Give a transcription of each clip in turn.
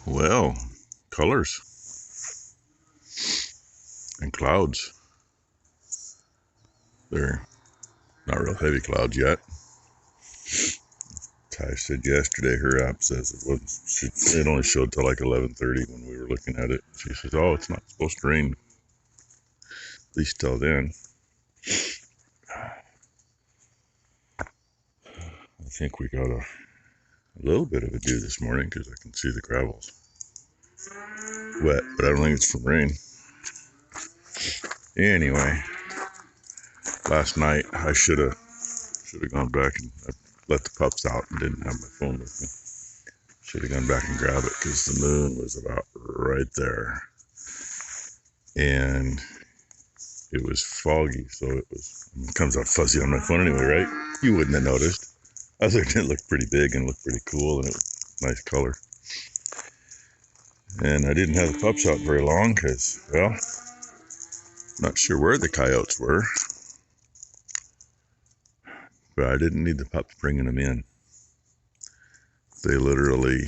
Well, colors and clouds. They're not real heavy clouds yet. Ty said yesterday, her app says it wasn't. It only showed till like 11:30 when we were looking at it. She says, "Oh, it's not supposed to rain, at least till then." I think we got a little bit of a dew this morning because I can see the gravel's wet, but I don't think it's from rain. Anyway, last night I should have gone back and I let the pups out and didn't have my phone with me. Should have gone back and grabbed it because the moon was about right there, and it was foggy, so it comes out fuzzy on my phone anyway, right? You wouldn't have noticed. Other than it looked pretty big and looked pretty cool, and it was nice color. And I didn't have the pups out very long because, well, not sure where the coyotes were, but I didn't need the pups bringing them in. They literally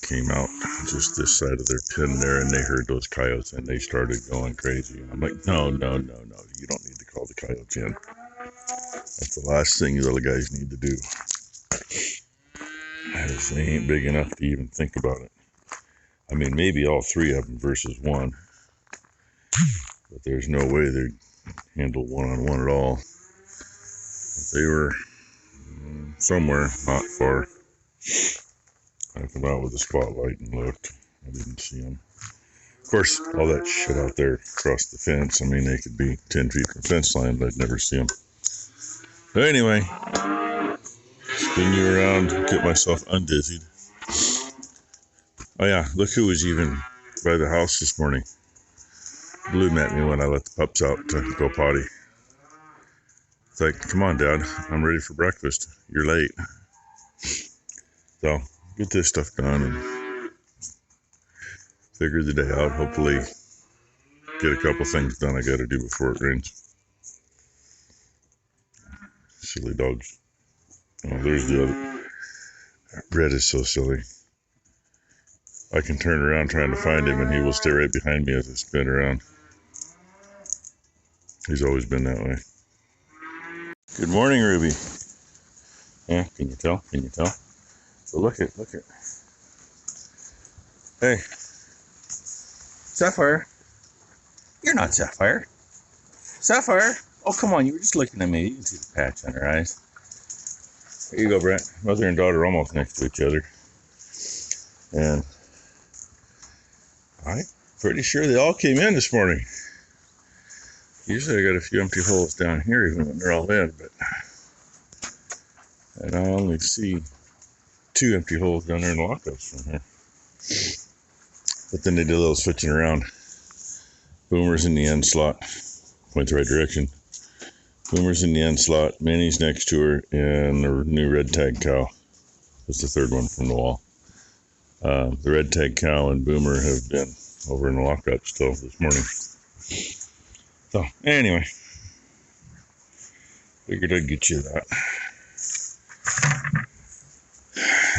came out just this side of their pen there, and they heard those coyotes, and they started going crazy. And I'm like, no, you don't need to call the coyotes in. That's the last thing you little guys need to do. Because they ain't big enough to even think about it. I mean, maybe all three of them versus one, but there's no way they'd handle one-on-one at all. They were somewhere not far. I come out with a spotlight and looked. I didn't see them. Of course, all that shit out there across the fence, I mean, they could be 10 feet from fence line, but I'd never see them. But anyway, spin you around, get myself undizzied. Oh yeah, look who was even by the house this morning. Blue met me when I let the pups out to go potty. It's like, come on, Dad, I'm ready for breakfast. You're late. So, get this stuff done and figure the day out. Hopefully, get a couple things done I gotta do before it rains. Silly dogs. Oh, there's the other. Red is so silly. I can turn around trying to find him and he will stay right behind me as I spin around. He's always been that way. Good morning, Ruby. Yeah, can you tell? So look it. Hey. Sapphire. You're not Sapphire. Sapphire. Oh, come on. You were just looking at me. You can see the patch on her eyes. There you go, Brent. Mother and daughter almost next to each other. And I'm pretty sure they all came in this morning. Usually I got a few empty holes down here even when they're all in, and I only see 2 empty holes down there in the lockups from here. But then they did a little switching around. Boomer's in the end slot. Went the right direction. Boomer's in the end slot. Minnie's next to her, and the new red tag cow is the third one from the wall. The red tag cow and Boomer have been over in the lockup still this morning. So, anyway, figured I'd get you that.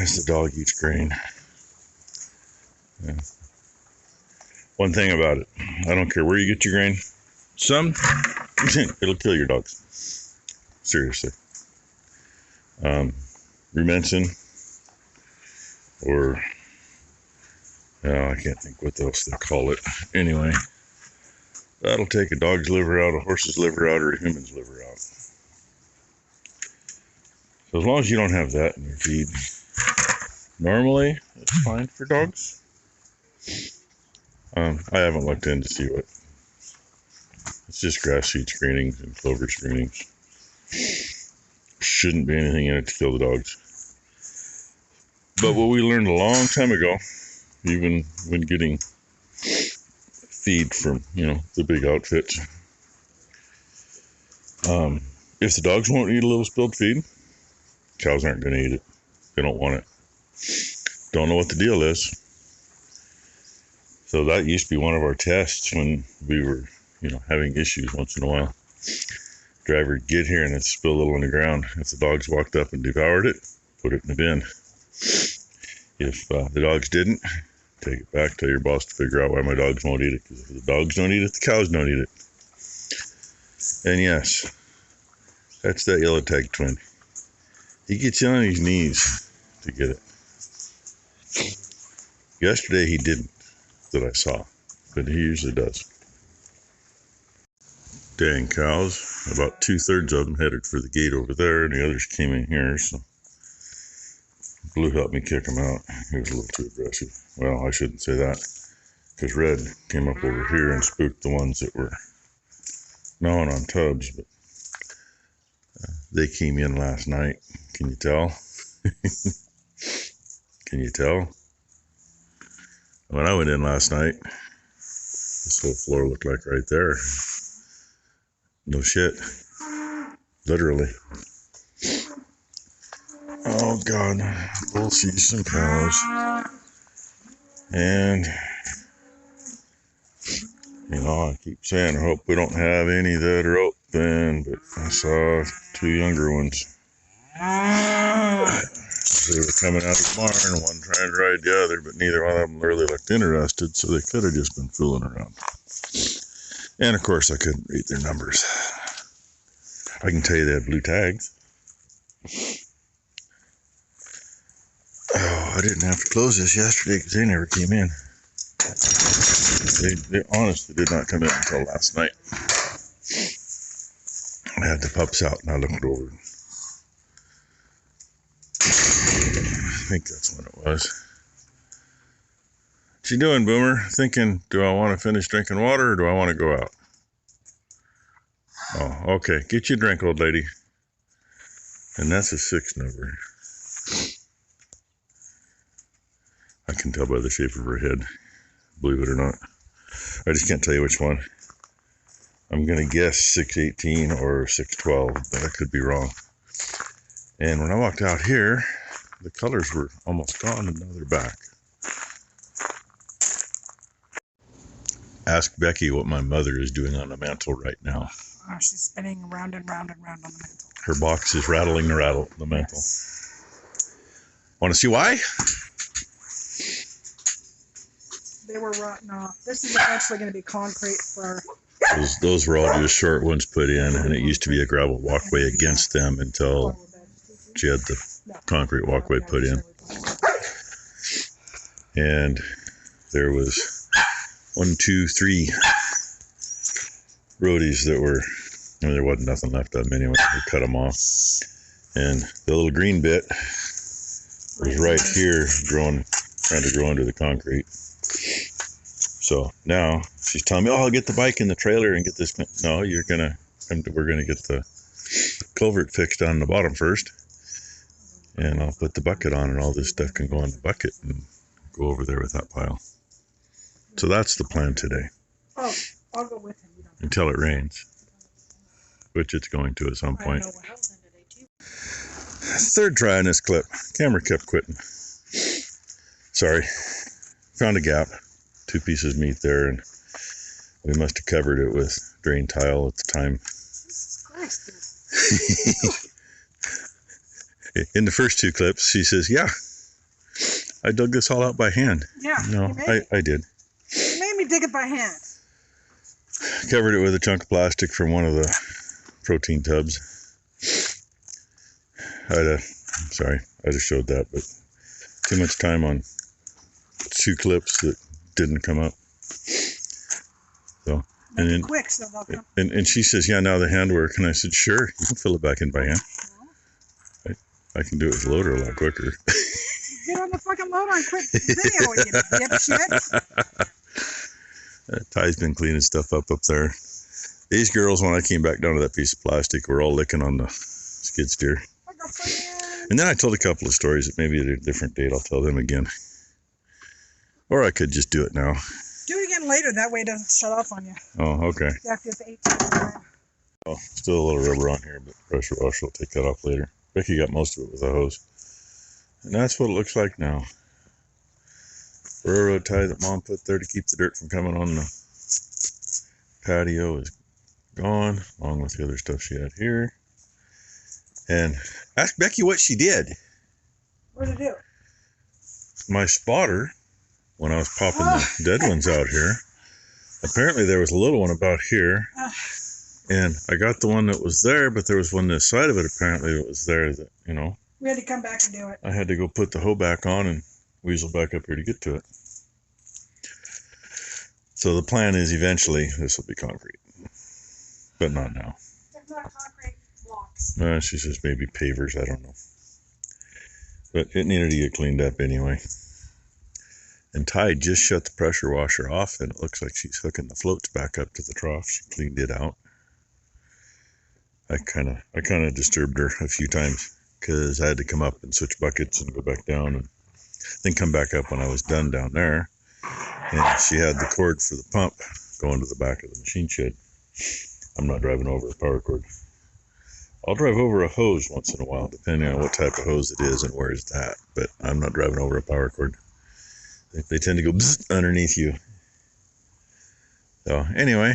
As the dog eats grain. Yeah. One thing about it, I don't care where you get your grain. Some, it'll kill your dogs. Seriously. Rumensin, or, I can't think what else they call it. Anyway. That'll take a dog's liver out, a horse's liver out, or a human's liver out. So as long as you don't have that in your feed, normally it's fine for dogs. I haven't looked in to see what. It's just grass seed screenings and clover screenings. Shouldn't be anything in it to kill the dogs. But what we learned a long time ago, even when getting feed from, the big outfits. If the dogs won't eat a little spilled feed, cows aren't going to eat it. They don't want it. Don't know what the deal is. So that used to be one of our tests when we were, having issues once in a while. Driver would get here and it'd spill a little on the ground. If the dogs walked up and devoured it, put it in the bin. If the dogs didn't, Take it back, tell your boss to figure out why my dogs won't eat it. Because if the dogs don't eat it, the cows don't eat it. And yes, that's that yellow tag twin. He gets on his knees to get it. Yesterday he didn't, that I saw, but he usually does. Dang cows. About 2/3 of them headed for the gate over there, and the others came in here, so Blue helped me kick him out. He was a little too aggressive. Well, I shouldn't say that, because Red came up over here and spooked the ones that were gnawing on tubs, but they came in last night. Can you tell? Can you tell? When I went in last night, this whole floor looked like right there. No shit. Literally. Oh God. Bull sees some cows. And, you know, I keep saying I hope we don't have any that are open, but I saw 2 younger ones. They were coming out of the barn, one trying to ride the other, but neither one of them really looked interested, so they could have just been fooling around. And of course, I couldn't read their numbers. I can tell you they had blue tags. Oh, I didn't have to close this yesterday because they never came in. They honestly did not come in until last night. I had the pups out and I looked over. I think that's when it was. What you doing, Boomer? Thinking, do I want to finish drinking water or do I want to go out? Oh, okay. Get you a drink, old lady. And that's a 6 number. I can tell by the shape of her head, believe it or not. I just can't tell you which one. I'm going to guess 618 or 612, but I could be wrong. And when I walked out here, the colors were almost gone and now they're back. Ask Becky what my mother is doing on the mantle right now. Oh, she's spinning round and round and round on the mantle. Her box is rattling the mantle. Yes. Want to see why? They were rotten off. This is actually going to be concrete for... Those were all just short ones put in, and it used to be a gravel walkway against them until she had the concrete walkway put in. And there was 1, 2, 3 roadies that were, I mean, there wasn't nothing left of them anyway. We cut them off. And the little green bit was right here trying to grow under the concrete. So now she's telling me, oh, I'll get the bike in the trailer and get this. No, we're going to get the culvert fixed on the bottom first. And I'll put the bucket on and all this stuff can go on the bucket and go over there with that pile. So that's the plan today. Oh, I'll go with him. Until it rains, which it's going to at some point. Third try on this clip. Camera kept quitting. Sorry. Found a gap. 2 pieces of meat there, and we must have covered it with drain tile at the time. In the first 2 clips, she says, yeah, I dug this all out by hand. Yeah. No, I did. You made me dig it by hand. Covered it with a chunk of plastic from one of the protein tubs. Sorry, I just showed that, but too much time on 2 clips that didn't come up. So, and then, quick, so and she says, yeah, now the hand work. And I said, sure, you can fill it back in by hand. I can do it with loader a lot quicker. Get on the fucking loader and quit videoing it, dipshit. Ty's been cleaning stuff up there. These girls, when I came back down to that piece of plastic, were all licking on the skid steer. And then I told a couple of stories that maybe at a different date I'll tell them again. Or I could just do it now. Do it again later, that way it doesn't shut off on you. Oh, okay. You have to do it 18. Oh, still a little rubber on here, but pressure washer will take that off later. Becky got most of it with a hose. And that's what it looks like now. Railroad tie that Mom put there to keep the dirt from coming on the patio is gone, along with the other stuff she had here. And ask Becky what she did. What did it do? My spotter when I was popping the dead ones out here. Apparently there was a little one about here, and I got the one that was there, but there was one this side of it apparently that was there that, you know. We had to come back and do it. I had to go put the hoe back on and weasel back up here to get to it. So the plan is eventually this will be concrete, but not now. It's not concrete blocks. She says maybe pavers, I don't know. But it needed to get cleaned up anyway. And Ty just shut the pressure washer off, and it looks like she's hooking the floats back up to the trough. She cleaned it out. I kind of disturbed her a few times because I had to come up and switch buckets and go back down and then come back up when I was done down there. And she had the cord for the pump going to the back of the machine shed. I'm not driving over a power cord. I'll drive over a hose once in a while, depending on what type of hose it is and where it's at. But I'm not driving over a power cord. They tend to go bzz underneath you. So anyway,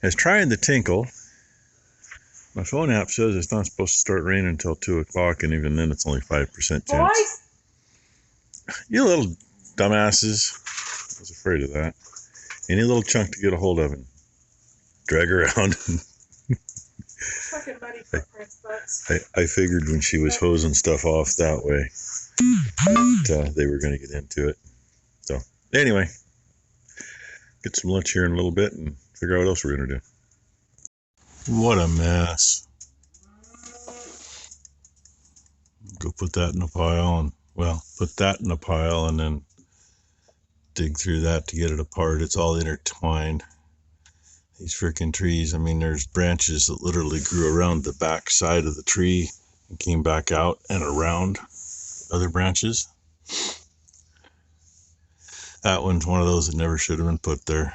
I was trying the tinkle. My phone app says it's not supposed to start raining until 2 o'clock, and even then it's only 5% chance. Boys? You little dumbasses. I was afraid of that. Any little chunk to get a hold of and drag around. Fucking muddy footprints, butts. I figured when she was hosing stuff off that way that they were going to get into it. So anyway, get some lunch here in a little bit and figure out what else we're going to do. What a mess. Go put that in a pile and, well, put that in a pile and then dig through that to get it apart. It's all intertwined. These freaking trees, I mean, there's branches that literally grew around the back side of the tree and came back out and around other branches. That one's one of those that never should have been put there.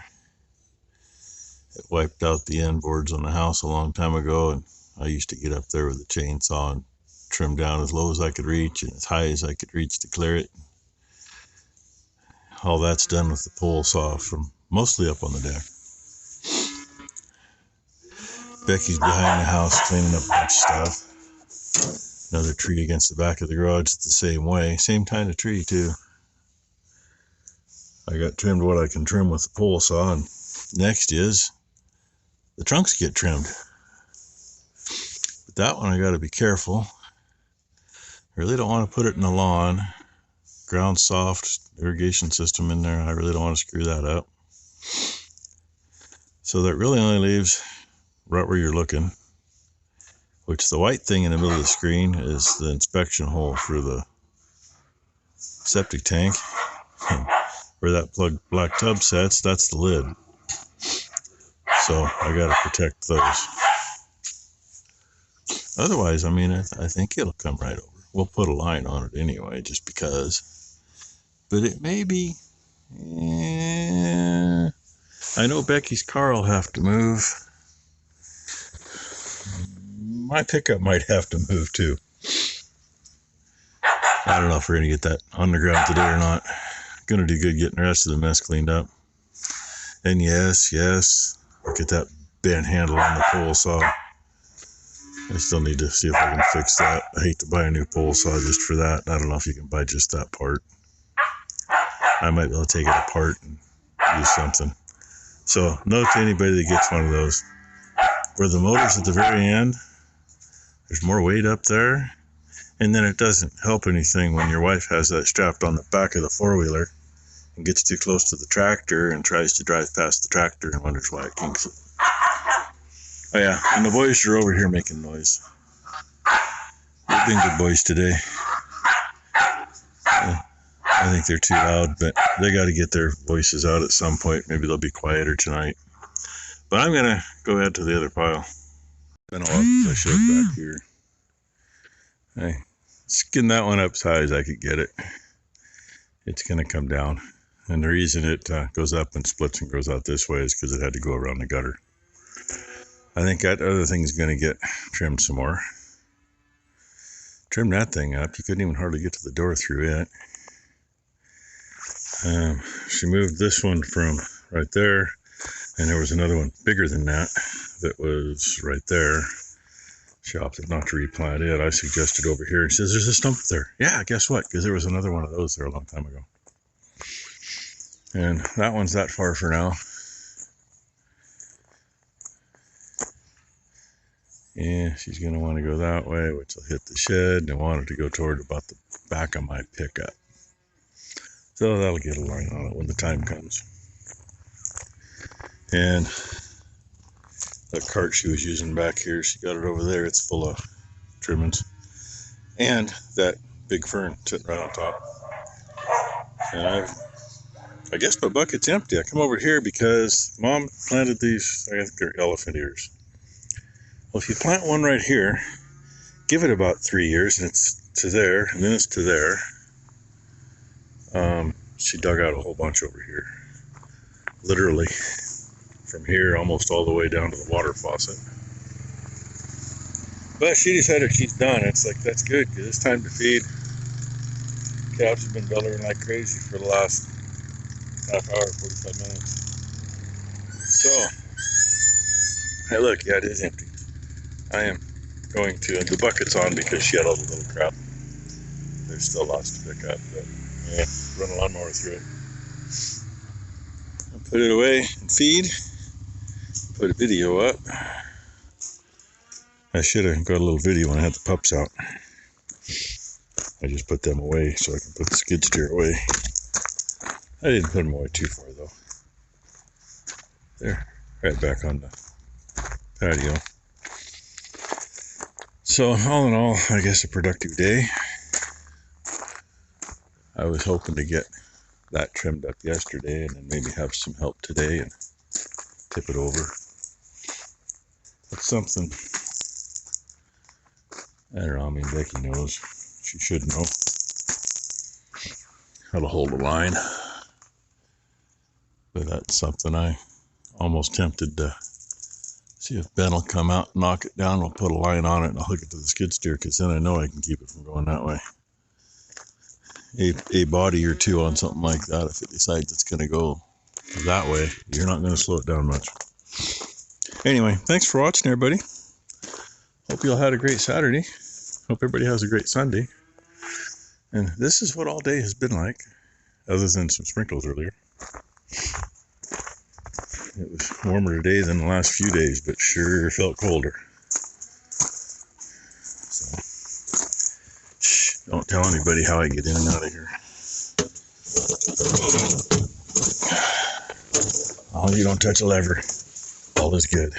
It wiped out the end boards on the house a long time ago, and I used to get up there with a chainsaw and trim down as low as I could reach and as high as I could reach to clear it. All that's done with the pole saw from mostly up on the deck. Becky's behind the house cleaning up a bunch of stuff. Another tree against the back of the garage, it's the same way. Same kind of tree, too. I got trimmed what I can trim with the pole saw, and next is the trunks get trimmed. But that one I got to be careful. I really don't want to put it in the lawn. Ground soft irrigation system in there. I really don't want to screw that up. So that really only leaves right where you're looking, which the white thing in the middle of the screen is the inspection hole for the septic tank. Where that black tub sets, that's the lid. So I got to protect those. Otherwise, I mean, I think it'll come right over. We'll put a line on it anyway, just because. But it may be. I know Becky's car will have to move. My pickup might have to move too. I don't know if we're going to get that on the ground today or not. Going to do good getting the rest of the mess cleaned up. And yes, look at that bent handle on the pole saw. I still need to see if I can fix that. I hate to buy a new pole saw just for that. I don't know if you can buy just that part. I might be able to take it apart and use something. So note to anybody that gets one of those. Where the motor's at the very end, there's more weight up there. And then it doesn't help anything when your wife has that strapped on the back of the four-wheeler and gets too close to the tractor and tries to drive past the tractor and wonders why it kinks it. Oh yeah, and the boys are over here making noise. They've been good boys today. I think they're too loud, but they got to get their voices out at some point. Maybe they'll be quieter tonight. But I'm going to go ahead to the other pile. It's been a while since I showed back here. Hey, skin that one up as high as I could get it. It's going to come down. And the reason it goes up and splits and goes out this way is because it had to go around the gutter. I think that other thing is going to get trimmed some more. Trim that thing up. You couldn't even hardly get to the door through it. She moved this one from right there. And there was another one bigger than that was right there. She opted not to replant it. I suggested over here. She says, there's a stump there. Yeah, guess what? Because there was another one of those there a long time ago. And that one's that far for now. Yeah, she's going to want to go that way, which will hit the shed, and I want it to go toward about the back of my pickup. So that'll get a line on it when the time comes. And that cart she was using back here, she got it over there. It's full of trimmings. And that big fern sitting right on top. And I guess my bucket's empty. I come over here because Mom planted these, I think they're elephant ears. Well, if you plant one right here, give it about 3 years, and it's to there, and then it's to there. She dug out a whole bunch over here. Literally, from here almost all the way down to the water faucet. But she decided she's done. It's like, that's good, because it's time to feed. Calves have been bellowing like crazy for the last half hour, 45 minutes. So, hey look, yeah, it is empty. I am going to, and the bucket's on because she had all the little crap. There's still lots to pick up, but yeah, run a lawnmower through it. I'll put it away and feed. Put a video up. I should have got a little video when I had the pups out. I just put them away so I can put the skid steer away. I didn't put them away too far though. There, right back on the patio. So all in all, I guess a productive day. I was hoping to get that trimmed up yesterday and then maybe have some help today and tip it over. That's something, I don't know, I mean, Becky knows. She should know how to hold the line. But that's something I almost tempted to see if Ben will come out and knock it down. We'll put a line on it and I'll hook it to the skid steer, because then I know I can keep it from going that way. A body or two on something like that, if it decides it's going to go that way, you're not going to slow it down much. Anyway, thanks for watching, everybody. Hope you all had a great Saturday. Hope everybody has a great Sunday. And this is what all day has been like, other than some sprinkles earlier. It was warmer today than the last few days, but sure felt colder. So, shh, don't tell anybody how I get in and out of here. Oh, you don't touch a lever. All is good.